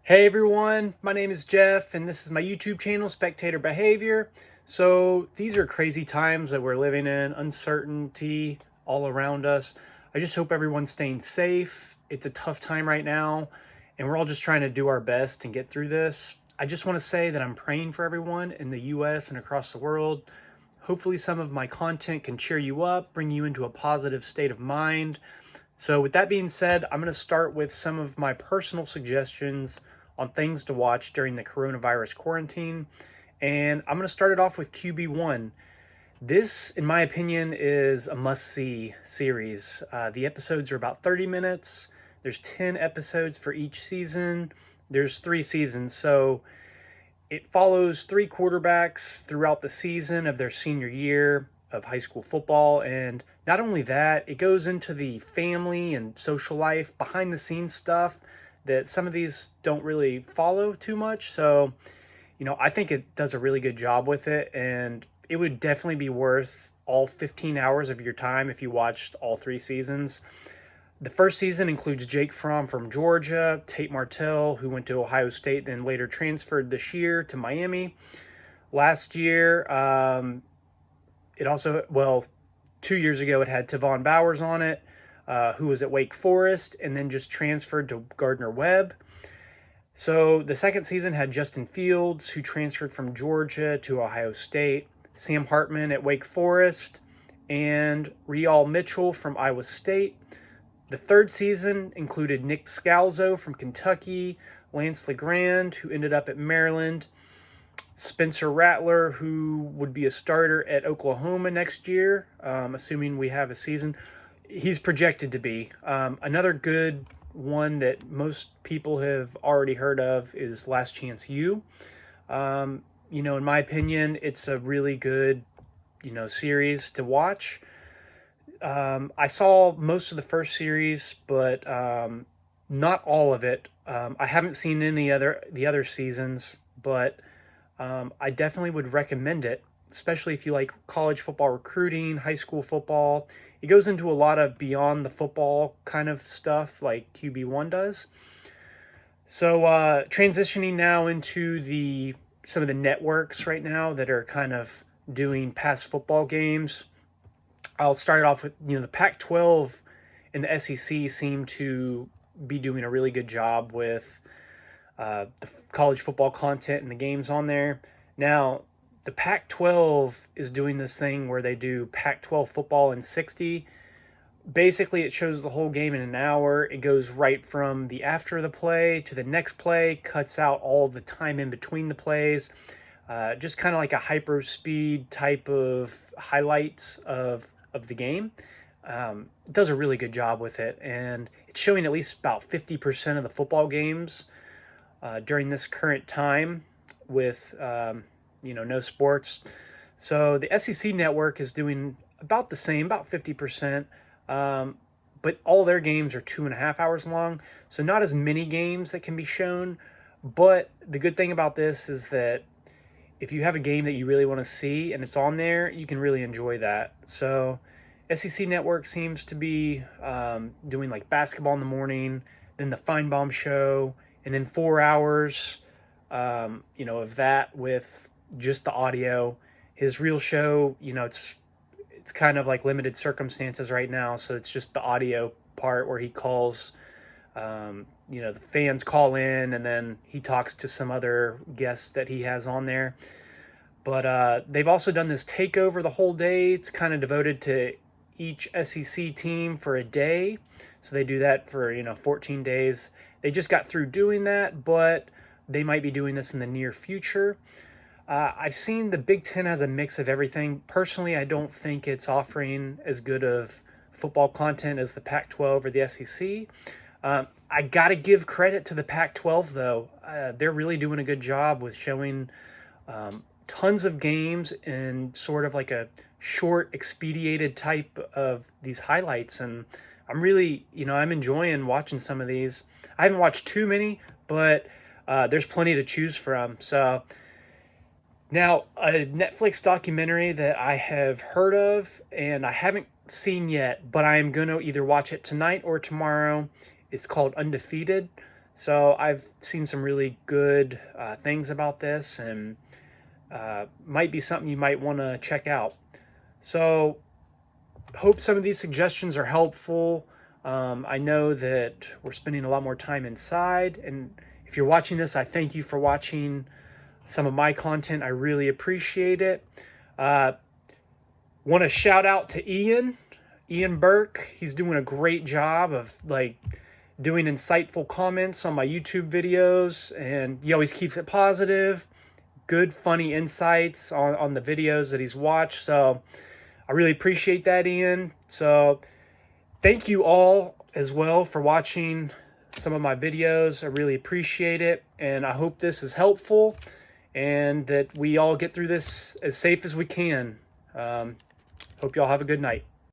Hey everyone, my name is Jeff, and this is my YouTube channel, Spectator Behavior. So, these are crazy times that we're living in, uncertainty all around us. I just hope everyone's staying safe. It's a tough time right now, and we're all just trying to do our best and get through this. I just want to say that I'm praying for everyone in the US and across the world. Hopefully, some of my content can cheer you up, bring you into a positive state of mind. So, with that being said, I'm going to start with some of my personal suggestions on things to watch during the coronavirus quarantine. And I'm going to start it off with QB1. This, in my opinion, is a must-see series. The episodes are about 30 minutes. There's 10 episodes for each season. There's 3 seasons, so it follows 3 quarterbacks throughout the season of their senior year of high school football. And not only that, it goes into the family and social life, behind the scenes stuff that some of these don't really follow too much. So, I think it does a really good job with it, and it would definitely be worth all 15 hours of your time if you watched all 3 seasons. The first season includes Jake Fromm from Georgia, Tate Martell, who went to Ohio State, then later transferred this year to Miami. Last year, it also, 2 years ago, it had Tavon Bowers on it, who was at Wake Forest and then just transferred to Gardner-Webb. So the second season had Justin Fields, who transferred from Georgia to Ohio State, Sam Hartman at Wake Forest, and Real Mitchell from Iowa State. The third season included Nick Scalzo from Kentucky, Lance LeGrand, who ended up at Maryland, Spencer Rattler, who would be a starter at Oklahoma next year, assuming we have a season. He's projected to be. Another good one that most people have already heard of is Last Chance U. In my opinion, it's a really good, series to watch. I saw most of the first series, but not all of it. I haven't seen the other seasons, but I definitely would recommend it, especially if you like college football recruiting, high school football. It goes into a lot of beyond the football kind of stuff like QB1 does. So transitioning now into some of the networks right now that are kind of doing past football games. I'll start off with, the Pac-12 and the SEC seem to be doing a really good job with the college football content and the games on there. Now, the Pac-12 is doing this thing where they do Pac-12 football in 60. Basically, it shows the whole game in an hour. It goes right from the after the play to the next play, cuts out all the time in between the plays. Just kind of like a hyper speed type of highlights of the game. It does a really good job with it, and it's showing at least about 50% of the football games during this current time with no sports. So the SEC network is doing about the same, about 50%, but all their games are 2.5 hours long, so not as many games that can be shown. But the good thing about this is that if you have a game that you really want to see and it's on there, you can really enjoy that. So SEC network seems to be doing like basketball in the morning, then the Feinbaum show, and then 4 hours of that with just the audio. His real show, it's kind of like limited circumstances right now, so it's just the audio part where he calls, the fans call in, and then he talks to some other guests that he has on there. But they've also done this takeover the whole day. It's kind of devoted to each SEC team for a day, so they do that for 14 days. They just got through doing that, but they might be doing this in the near future. I've seen the Big Ten has a mix of everything. Personally, I don't think it's offering as good of football content as the Pac-12 or the SEC. I got to give credit to the Pac-12, though. They're really doing a good job with showing tons of games in sort of like a short, expedited type of these highlights. And I'm really, I'm enjoying watching some of these. I haven't watched too many, but there's plenty to choose from. So now, a Netflix documentary that I have heard of and I haven't seen yet, but I am going to either watch it tonight or tomorrow. It's called Undefeated. So I've seen some really good things about this, and might be something you might want to check out. So hope some of these suggestions are helpful. I know that we're spending a lot more time inside, and if you're watching this, I thank you for watching some of my content. I really appreciate it. Want to shout out to Ian Burke. He's doing a great job of doing insightful comments on my YouTube videos, and he always keeps it positive, good funny insights on the videos that he's watched. So I really appreciate that, Ian. So thank you all as well for watching some of my videos. I really appreciate it, and I hope this is helpful and that we all get through this as safe as we can. Hope you all have a good night.